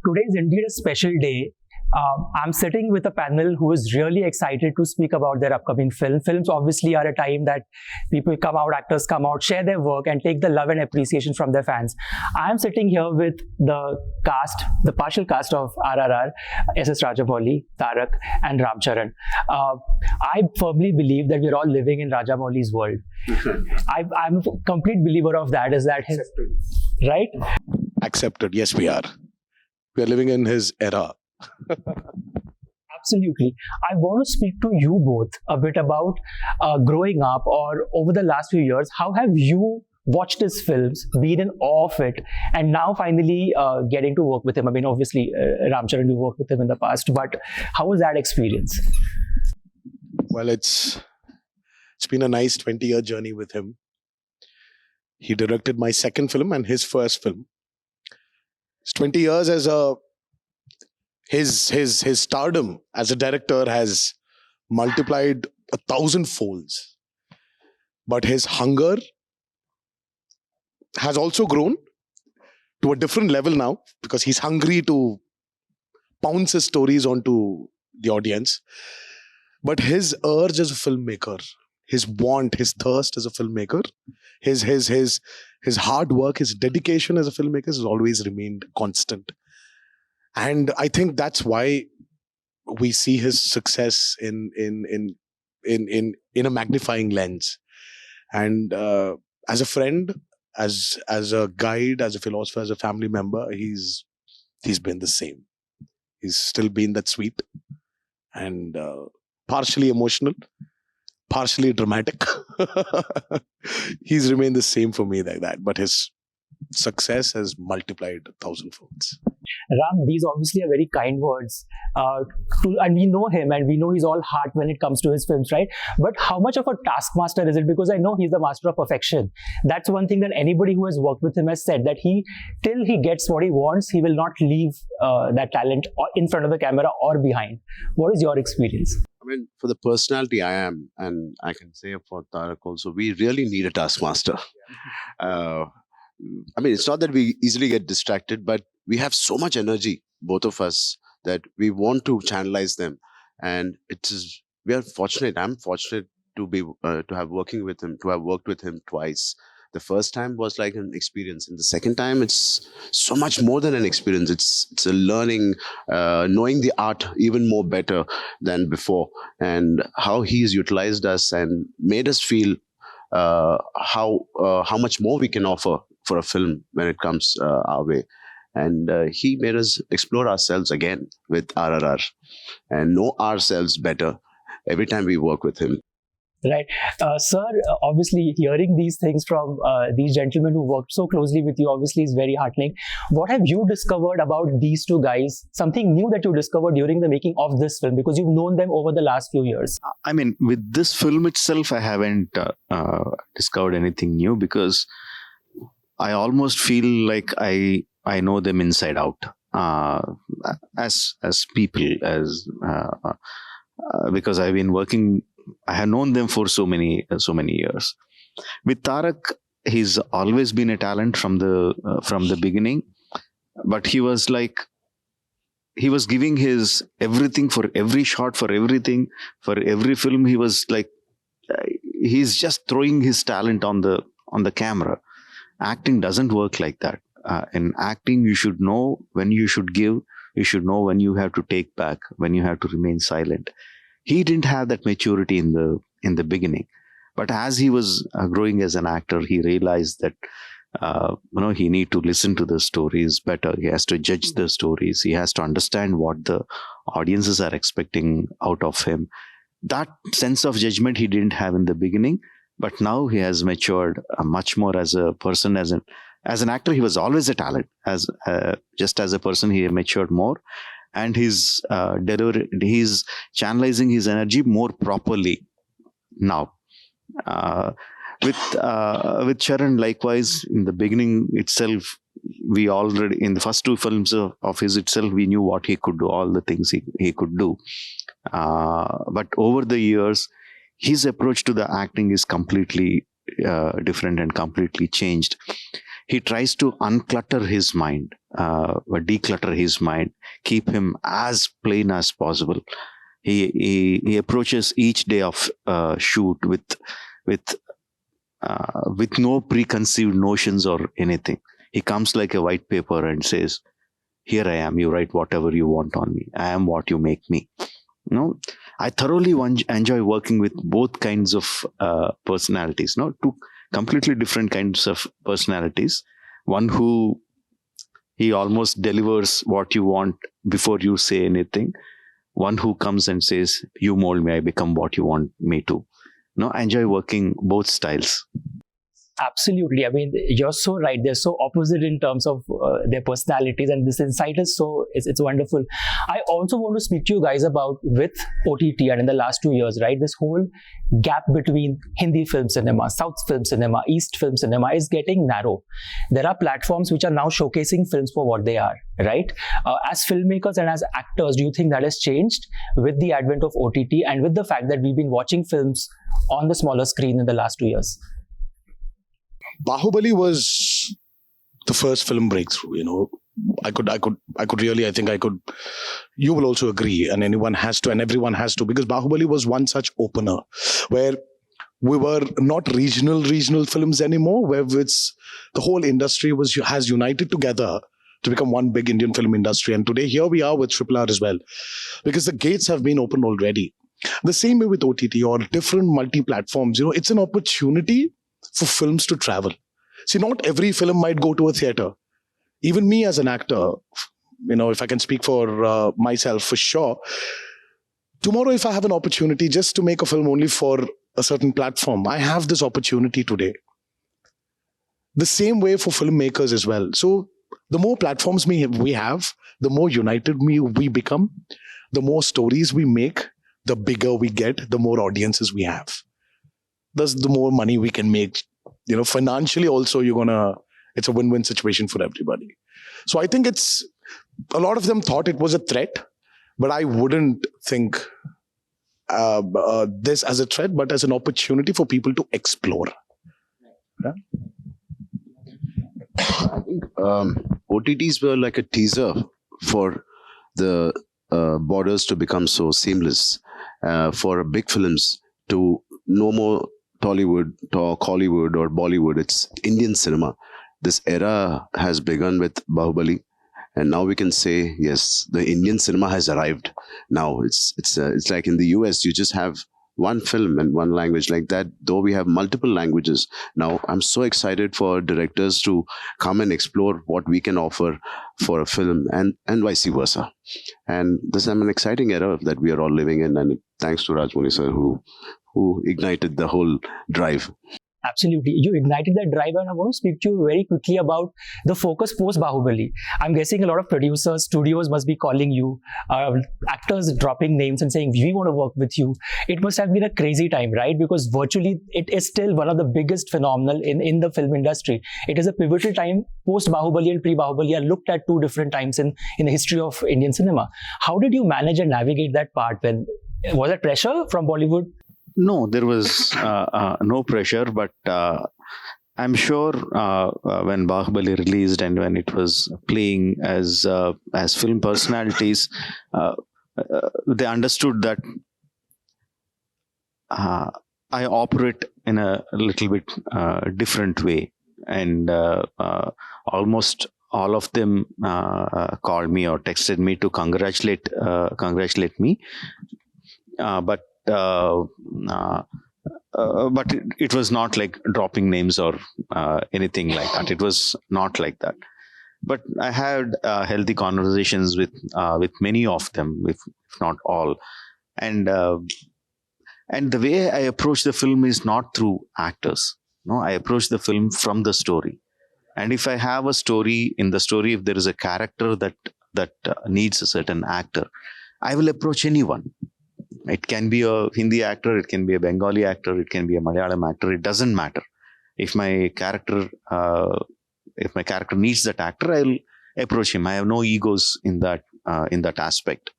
Today is indeed a special day. I'm sitting with a panel who is really excited to speak about their upcoming film. Films obviously are a time that people come out, actors come out, share their work and take the love and appreciation from their fans. I'm sitting here with the cast, the partial cast of RRR, S.S Rajamouli, Tarak and Ram Charan. I firmly believe that we're all living in Rajamouli's world. I'm a complete believer of that. Is that his, right? Accepted. Yes, we are. We are living in his era. Absolutely. I want to speak to you both a bit about growing up or over the last few years. How have you watched his films, been in awe of it, and now finally getting to work with him? I mean, obviously, Ram Charan, you worked with him in the past, but how was that experience? Well, it's been a nice 20-year journey with him. He directed my second film and his first film. It's 20 years as a his stardom as a director has multiplied 1,000 folds. But his hunger has also grown to a different level now because he's hungry to pounce his stories onto the audience. But his urge as a filmmaker, his want, his thirst as a filmmaker, his hard work, his dedication as a filmmaker has always remained constant. And I think that's why we see his success in a magnifying lens. And as a friend, as a guide, as a philosopher, as a family member, he's been the same. He's still been that sweet and partially emotional, partially dramatic. He's remained the same for me like that. But his success has multiplied 1,000 folds. Ram, these obviously are very kind words. And we know him and we know he's all heart when it comes to his films, right? But how much of a taskmaster is it? Because I know he's the master of perfection. That's one thing that anybody who has worked with him has said, that till he gets what he wants, he will not leave that talent in front of the camera or behind. What is your experience? I mean, for the personality I am, and I can say for Tarak also, we really need a taskmaster. I mean, it's not that we easily get distracted, but we have so much energy, both of us, that we want to channelize them. And we are fortunate. I'm fortunate to have worked with him twice. The first time was like an experience, and the second time it's so much more than an experience. It's a learning, knowing the art even more better than before, and how he's utilized us and made us feel how much more we can offer for a film when it comes our way. And he made us explore ourselves again with RRR and know ourselves better every time we work with him. Right. Sir, obviously hearing these things from these gentlemen who worked so closely with you obviously is very heartening. What have you discovered about these two guys? Something new that you discovered during the making of this film, because you've known them over the last few years. I mean, with this film itself, I haven't discovered anything new, because I almost feel like I know them inside out as people, because I've been working. I have known them for so many years. With Tarak, he's always been a talent from the beginning, but he was giving his everything for every shot, for everything, for every film. He was like, he's just throwing his talent on the camera. Acting doesn't work like that. In acting, you should know when you should give. You should know when you have to take back, when you have to remain silent. He didn't have that maturity in the beginning, but as he was growing as an actor, he realized that he need to listen to the stories better. He has to judge the stories. He has to understand what the audiences are expecting out of him. That sense of judgment he didn't have in the beginning, but now he has matured much more as a person. As an actor, he was always a talent. Just as a person, he matured more. And he's channelizing his energy more properly now. With Charan, likewise, in the beginning itself, we already, in the first two films of his itself, we knew what he could do, all the things he could do. But over the years, his approach to the acting is completely different and completely changed. he tries to unclutter his mind, or declutter his mind, keep him as plain as possible. He approaches each day of shoot with no preconceived notions or anything. He comes like a white paper and says, "Here I am. You write whatever you want on me. I am what you make me." I thoroughly enjoy working with both kinds of personalities. Two completely different kinds of personalities. One who he almost delivers what you want before you say anything. One who comes and says, "You mold me, I become what you want me to." I enjoy working both styles. Absolutely. I mean, you're so right. They're so opposite in terms of their personalities, and this insight is it's wonderful. I also want to speak to you guys about with OTT and in the last 2 years, right? This whole gap between Hindi film cinema, South film cinema, East film cinema is getting narrow. There are platforms which are now showcasing films for what they are, right? As filmmakers and as actors, do you think that has changed with the advent of OTT and with the fact that we've been watching films on the smaller screen in the last 2 years? Baahubali was the first film breakthrough. I think you will also agree, and everyone has to, because Baahubali was one such opener where we were not regional films anymore, where the whole industry has united together to become one big Indian film industry. And today here we are with RRR as well, because the gates have been opened already. The same way with OTT or different multi-platforms, it's an opportunity for films to travel. See, not every film might go to a theater. Even me as an actor, if I can speak for myself, for sure, tomorrow if I have an opportunity just to make a film only for a certain platform, I have this opportunity today. The same way for filmmakers as well. So the more platforms we have, the more united we become, the more stories we make, the bigger we get, the more audiences we have. Thus, the more money we can make. Financially also, it's a win-win situation for everybody. So I think a lot of them thought it was a threat, but I wouldn't think this as a threat, but as an opportunity for people to explore. Yeah? I think OTTs were like a teaser for the borders to become so seamless, for big films to no more Tollywood or Hollywood or Bollywood. It's Indian cinema. This era has begun with Baahubali, and now we can say yes, the Indian cinema has arrived. Now it's like in the US, you just have one film and one language like that. Though we have multiple languages now, I'm so excited for directors to come and explore what we can offer for a film, and vice versa. And this is an exciting era that we are all living in, and thanks to Rajamouli sir who ignited the whole drive. Absolutely. You ignited that drive, and I want to speak to you very quickly about the focus post Baahubali. I'm guessing a lot of producers, studios must be calling you, actors dropping names and saying, "We want to work with you." It must have been a crazy time, right? Because virtually it is still one of the biggest phenomenal in the film industry. It is a pivotal time. Post Baahubali and pre Baahubali are looked at two different times in the history of Indian cinema. How did you manage and navigate that part? Was there pressure from Bollywood? No, there was no pressure, but I'm sure when Baahubali released and when it was playing as film personalities, they understood that I operate in a little bit different way, and almost all of them called me or texted me to congratulate me, but it was not like dropping names or anything like that. It was not like that. But I had healthy conversations with many of them, if not all. And the way I approach the film is not through actors. No, I approach the film from the story. And if I have a story, in the story, if there is a character that needs a certain actor, I will approach anyone. It can be a Hindi actor, it can be a Bengali actor, it can be a Malayalam actor. It doesn't matter. If my character needs that actor, I'll approach him. I have no egos in that aspect.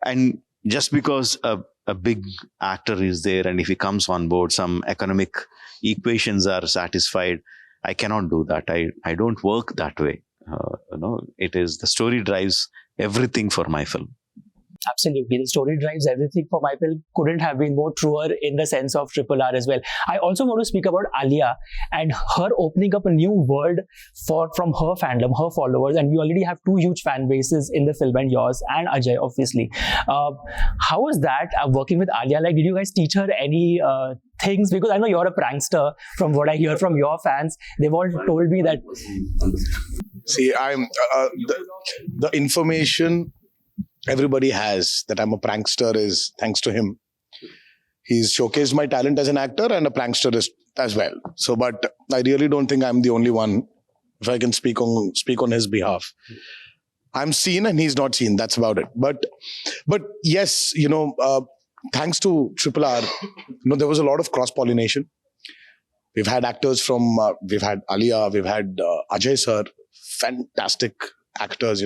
And just because a big actor is there, and if he comes on board, some economic equations are satisfied, I cannot do that. I don't work that way. It is the story drives everything for my film. Absolutely. The story drives everything for my film. Couldn't have been more truer in the sense of RRR as well. I also want to speak about Alia and her opening up a new world from her fandom, her followers. And we already have 2 huge fan bases in the film, and yours and Ajay, obviously. How was that working with Alia? Like, did you guys teach her any things? Because I know you're a prankster. From what I hear from your fans, they've all told me that. See, I'm the information everybody has that I'm a prankster is thanks to him. He's showcased my talent as an actor and a prankster as well. So, but I really don't think I'm the only one, if I can speak on his behalf. I'm seen and he's not seen. That's about it. But yes, thanks to RRR, there was a lot of cross-pollination. We've had actors from, we've had Alia, we've had Ajay sir, fantastic actors,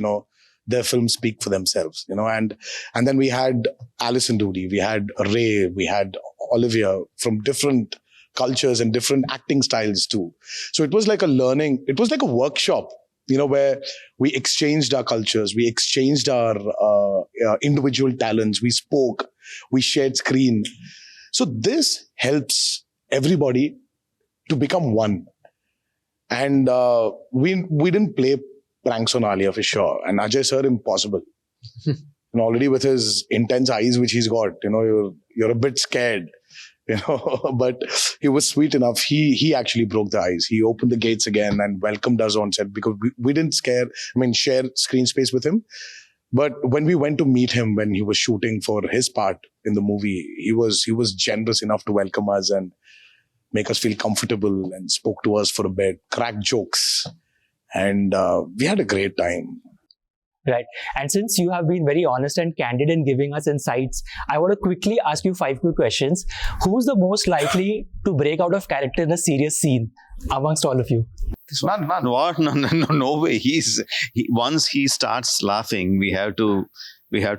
their films speak for themselves, and then we had Alison Doody, we had Ray, we had Olivia from different cultures and different acting styles too. So it was like it was like a workshop, where we exchanged our cultures, we exchanged our individual talents, we spoke, we shared screen. So this helps everybody to become one. And we didn't play pranks on Alia for sure. And Ajay sir, impossible. And already with his intense eyes, which he's got, you're a bit scared, but he was sweet enough. He actually broke the ice. He opened the gates again and welcomed us on set because we didn't share screen space with him. But when we went to meet him, when he was shooting for his part in the movie, he was generous enough to welcome us and make us feel comfortable and spoke to us for a bit, cracked jokes. And we had a great time. Right. And since you have been very honest and candid in giving us insights, I want to quickly ask you 5 quick questions. Who's the most likely to break out of character in a serious scene amongst all of you? None. What? No way. Once he starts laughing, we have to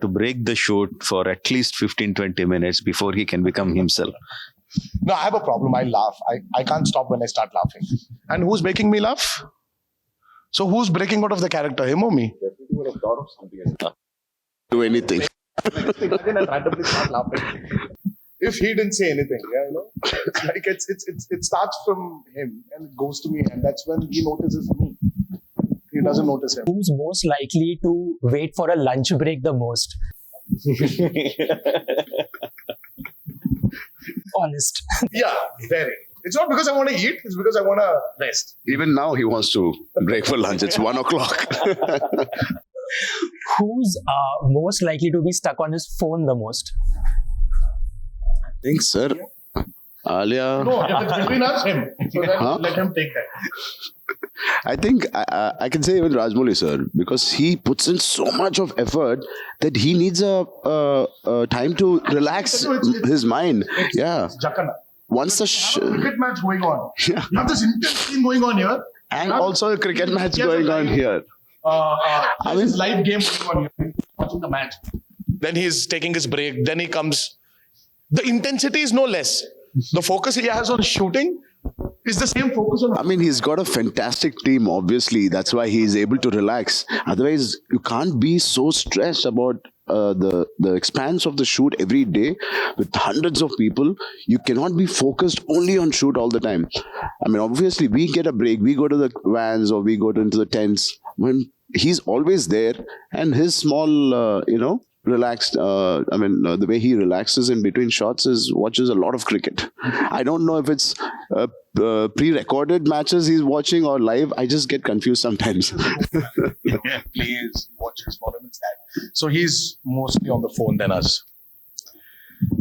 break the shoot for at least 15-20 minutes before he can become himself. No, I have a problem. I laugh. I can't stop when I start laughing. And who's making me laugh? So who's breaking out of the character, him or me? Do anything. I'll randomly start laughing. If he didn't say anything, it's like it starts from him and it goes to me, and that's when he notices me. He doesn't notice him. Who's most likely to wait for a lunch break the most? Honest. Yeah, very. It's not because I want to eat, it's because I want to rest. Even now he wants to break for lunch. It's 1 o'clock. Who's most likely to be stuck on his phone the most? I think, sir. Alia. No, if it's between us, him. So then let him take that. I think I can say even Rajamouli, sir, because he puts in so much of effort that he needs a time to relax his mind. Yeah. It's Jakana. Once the cricket match going on. Yeah. You have this intense thing going on here. And also a cricket match going on here. This live game going on here. Watching the match. Then he's taking his break. Then he comes. The intensity is no less. The focus he has on shooting is the same focus on. I mean, he's got a fantastic team, obviously. That's why he's able to relax. Otherwise, you can't be so stressed about the expanse of the shoot every day with hundreds of people. You cannot be focused only on shoot all the time. I mean, obviously, we get a break. We go to the vans or we go into the tents. When he's always there, and his small, relaxed, the way he relaxes in between shots is watches a lot of cricket. I don't know if it's pre-recorded matches he's watching or live. I just get confused sometimes. Plays, watches, follow him that. So he's mostly on the phone than us.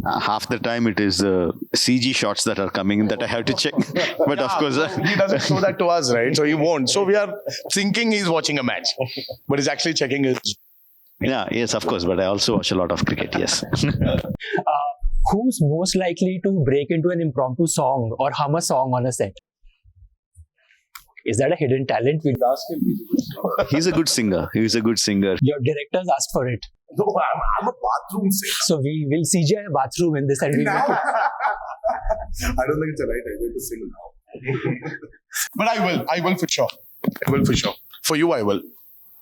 Half the time it is CG shots that are coming in that I have to check. But of course, he doesn't show that to us, right? So he won't. So we are thinking he's watching a match, but he's actually checking his. Yeah, yes, of course. But I also watch a lot of cricket. Yes. Who's most likely to break into an impromptu song or hum a song on a set? Is that a hidden talent? We'll ask him. He's a good singer. He's a good singer. Your directors asked for it. No, I'm a bathroom singer. So we'll CGI a bathroom in this and we'll. I don't think it's a right idea to sing now. But I will for sure. I will for sure. For you, I will.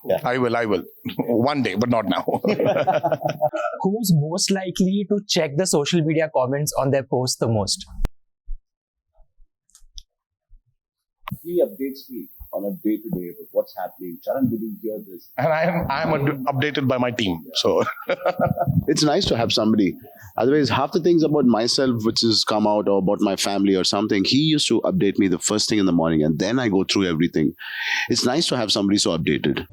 Yeah. I will. One day, but not now. Who's most likely to check the social media comments on their posts the most? He updates me on a day-to-day about what's happening. Charan, did you hear this? And I am updated by my team. So It's nice to have somebody. Otherwise, half the things about myself which has come out or about my family or something, he used to update me the first thing in the morning and then I go through everything. It's nice to have somebody so updated.